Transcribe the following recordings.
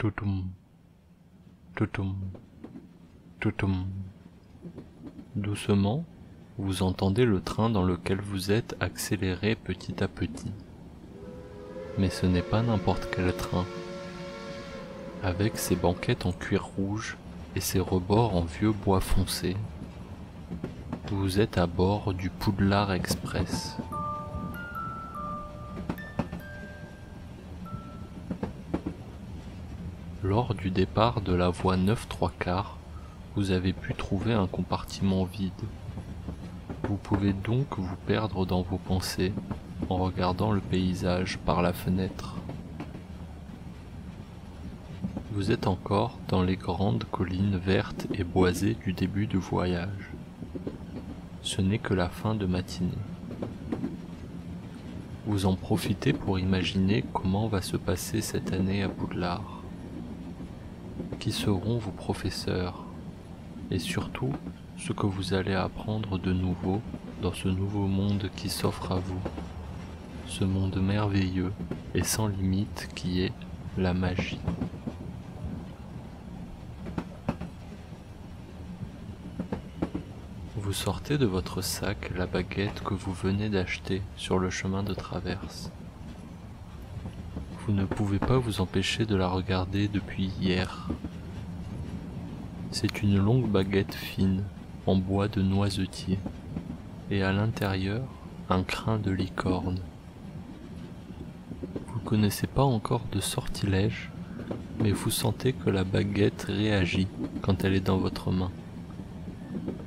Toutoum, toutoum, toutoum. Doucement, vous entendez le train dans lequel vous êtes accélérer petit à petit. Mais ce n'est pas n'importe quel train. Avec ses banquettes en cuir rouge et ses rebords en vieux bois foncé, vous êtes à bord du Poudlard Express. Lors du départ de la voie 9¾ vous avez pu trouver un compartiment vide. Vous pouvez donc vous perdre dans vos pensées en regardant le paysage par la fenêtre. Vous êtes encore dans les grandes collines vertes et boisées du début du voyage. Ce n'est que la fin de matinée. Vous en profitez pour imaginer comment va se passer cette année à Poudlard. Qui seront vos professeurs, et surtout ce que vous allez apprendre de nouveau dans ce nouveau monde qui s'offre à vous, ce monde merveilleux et sans limite qui est la magie. Vous sortez de votre sac la baguette que vous venez d'acheter sur le chemin de traverse. Vous ne pouvez pas vous empêcher de la regarder depuis hier. C'est une longue baguette fine, en bois de noisetier, et à l'intérieur, un crin de licorne. Vous ne connaissez pas encore de sortilège, mais vous sentez que la baguette réagit quand elle est dans votre main.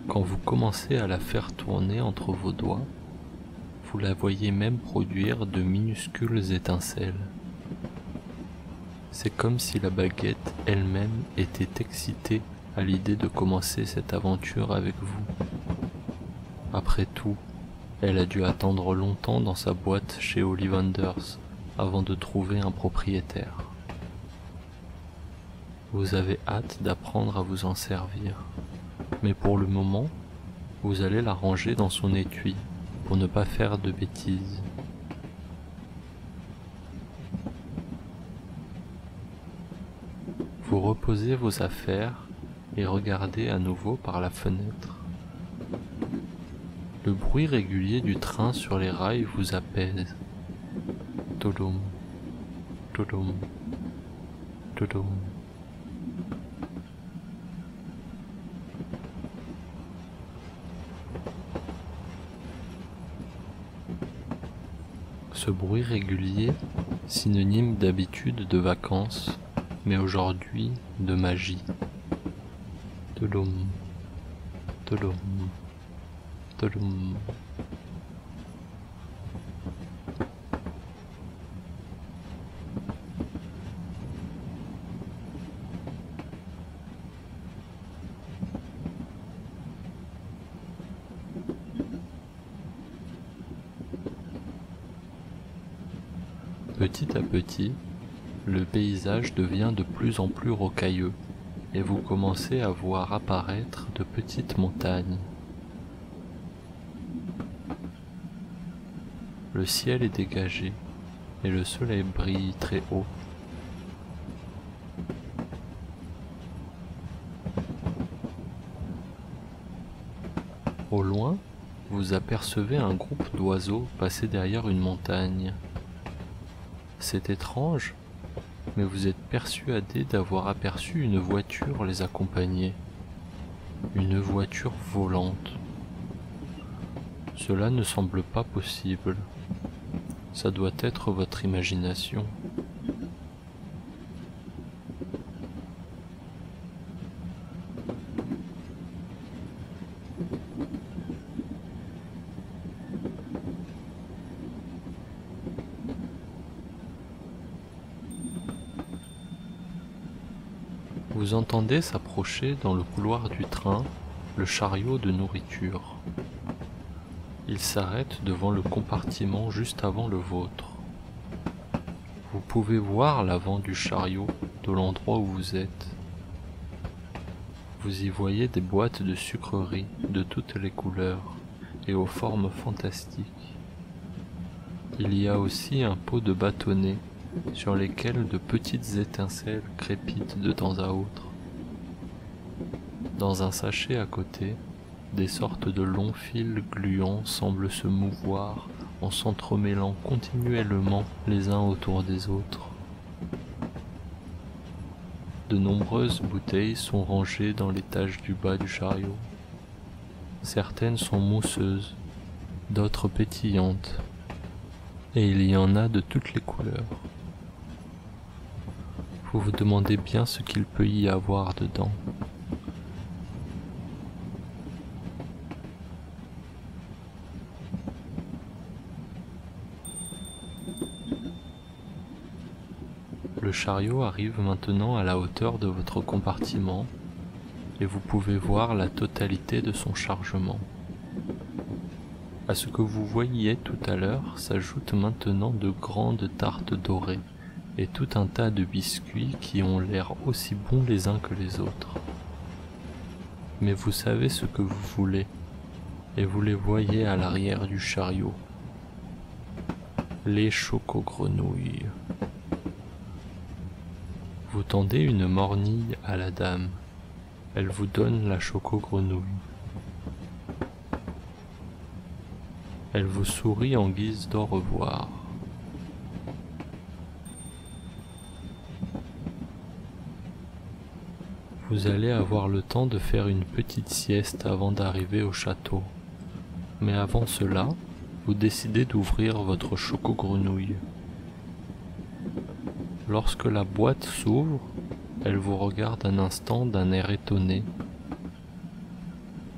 Quand vous commencez à la faire tourner entre vos doigts, vous la voyez même produire de minuscules étincelles. C'est comme si la baguette elle-même était excitée à l'idée de commencer cette aventure avec vous. Après tout, elle a dû attendre longtemps dans sa boîte chez Ollivanders avant de trouver un propriétaire. Vous avez hâte d'apprendre à vous en servir, mais pour le moment, vous allez la ranger dans son étui pour ne pas faire de bêtises. Vous reposez vos affaires et regardez à nouveau par la fenêtre. Le bruit régulier du train sur les rails vous apaise. Toutoum, toutoum, toutoum. Ce bruit régulier, synonyme d'habitude de vacances, mais aujourd'hui de magie. Toutoum, toutoum, toutoum. Petit à petit, le paysage devient de plus en plus rocailleux et vous commencez à voir apparaître de petites montagnes. Le ciel est dégagé et le soleil brille très haut. Au loin, vous apercevez un groupe d'oiseaux passer derrière une montagne. C'est étrange, mais vous êtes persuadé d'avoir aperçu une voiture les accompagner. Une voiture volante. Cela ne semble pas possible. Ça doit être votre imagination. Vous entendez s'approcher dans le couloir du train le chariot de nourriture. Il s'arrête devant le compartiment juste avant le vôtre. Vous pouvez voir l'avant du chariot de l'endroit où vous êtes. Vous y voyez des boîtes de sucreries de toutes les couleurs et aux formes fantastiques. Il y a aussi un pot de bâtonnet sur lesquels de petites étincelles crépitent de temps à autre. Dans un sachet à côté, des sortes de longs fils gluants semblent se mouvoir en s'entremêlant continuellement les uns autour des autres. De nombreuses bouteilles sont rangées dans l'étage du bas du chariot. Certaines sont mousseuses, d'autres pétillantes, et il y en a de toutes les couleurs. Vous vous demandez bien ce qu'il peut y avoir dedans. Le chariot arrive maintenant à la hauteur de votre compartiment et vous pouvez voir la totalité de son chargement. À ce que vous voyiez tout à l'heure s'ajoutent maintenant de grandes tartes dorées et tout un tas de biscuits qui ont l'air aussi bons les uns que les autres. Mais vous savez ce que vous voulez et vous les voyez à l'arrière du chariot. Les chocogrenouilles. Vous tendez une mornille à la dame. Elle vous donne la chocogrenouille. Elle vous sourit en guise d'au revoir. Vous allez avoir le temps de faire une petite sieste avant d'arriver au château. Mais avant cela, vous décidez d'ouvrir votre chocogrenouille. Lorsque la boîte s'ouvre, elle vous regarde un instant d'un air étonné,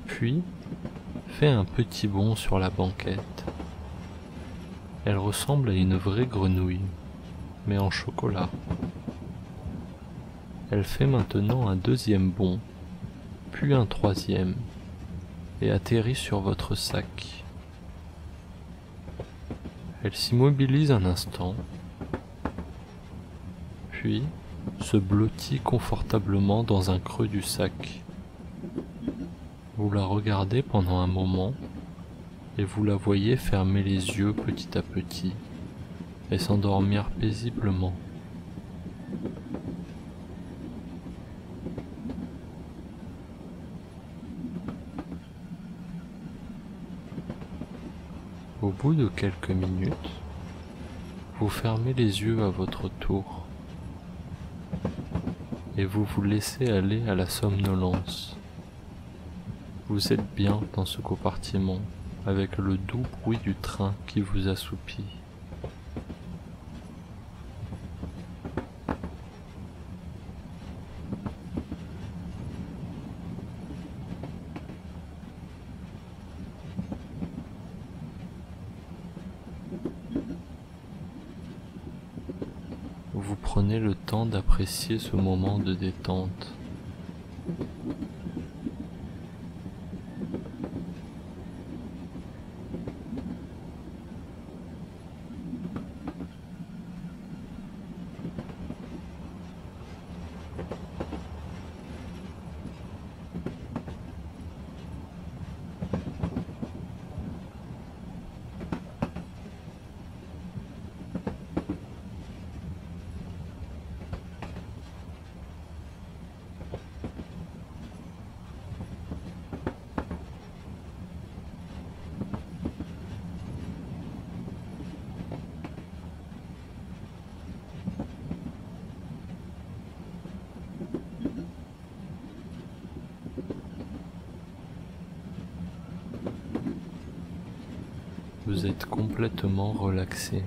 puis fait un petit bond sur la banquette. Elle ressemble à une vraie grenouille, mais en chocolat. Elle fait maintenant un deuxième bond, puis un troisième, et atterrit sur votre sac. Elle s'immobilise un instant, puis se blottit confortablement dans un creux du sac. Vous la regardez pendant un moment et vous la voyez fermer les yeux petit à petit et s'endormir paisiblement. Au bout de quelques minutes, vous fermez les yeux à votre tour et vous vous laissez aller à la somnolence. Vous êtes bien dans ce compartiment avec le doux bruit du train qui vous assoupit. Vous prenez le temps d'apprécier ce moment de détente. Vous êtes complètement relaxé.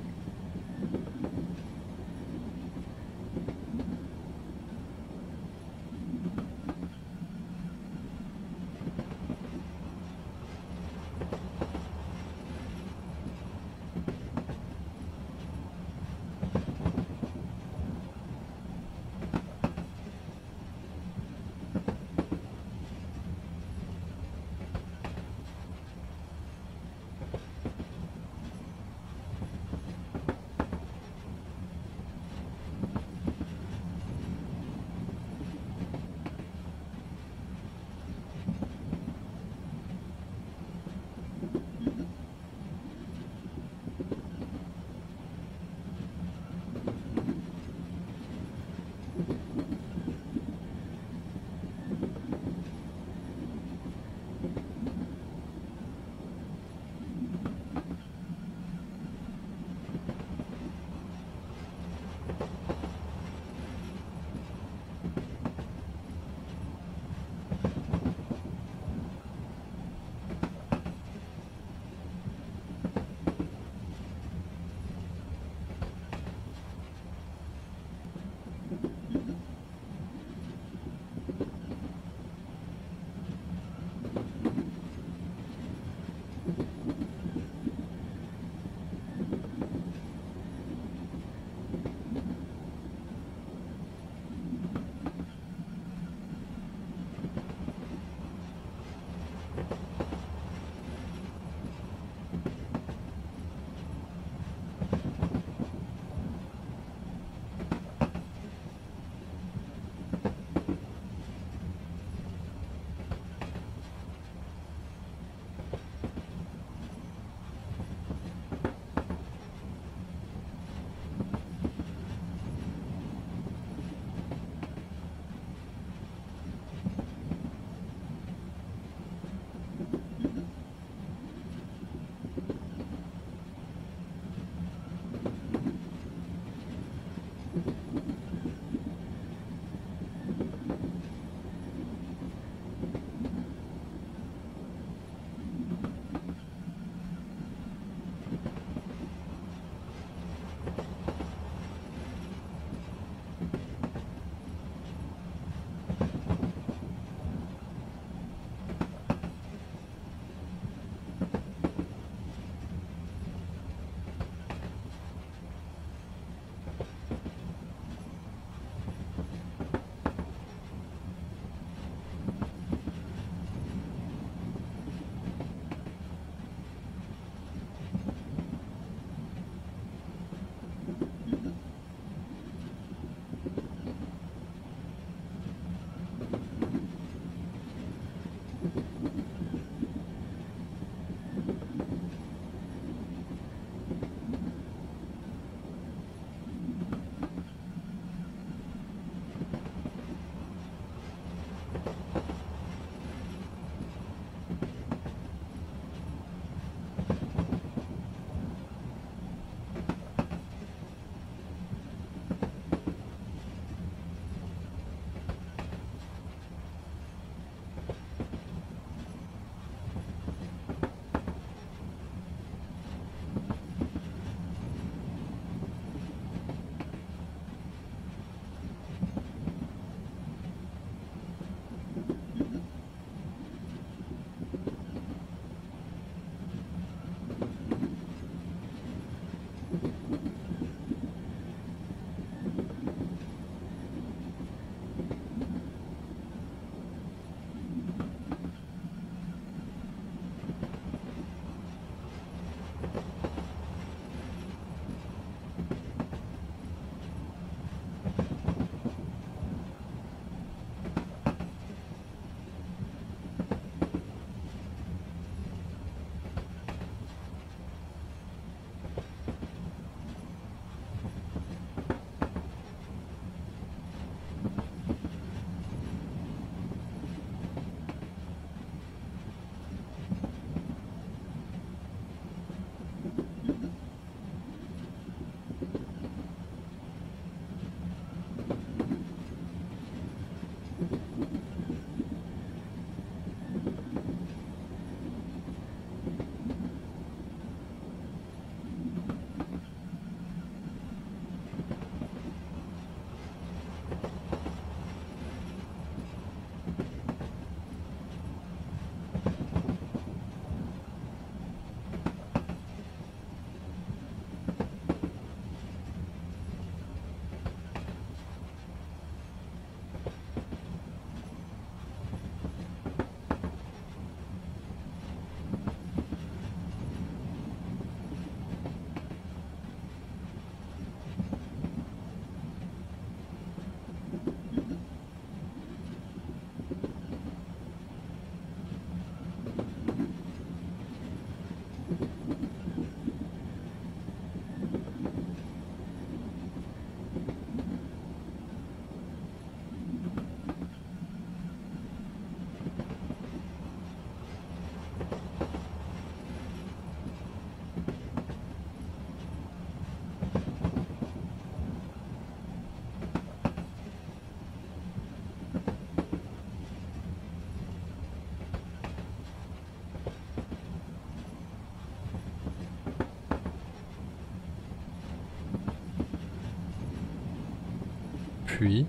Puis,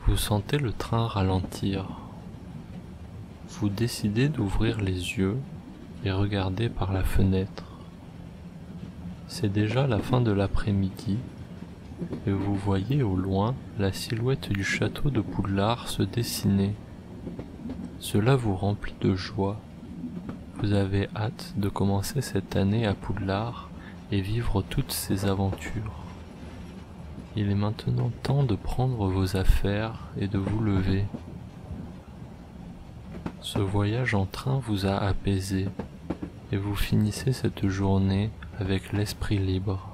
vous sentez le train ralentir. Vous décidez d'ouvrir les yeux et regarder par la fenêtre. C'est déjà la fin de l'après-midi et vous voyez au loin la silhouette du château de Poudlard se dessiner. Cela vous remplit de joie. Vous avez hâte de commencer cette année à Poudlard et vivre toutes ces aventures. Il est maintenant temps de prendre vos affaires et de vous lever. Ce voyage en train vous a apaisé et vous finissez cette journée avec l'esprit libre.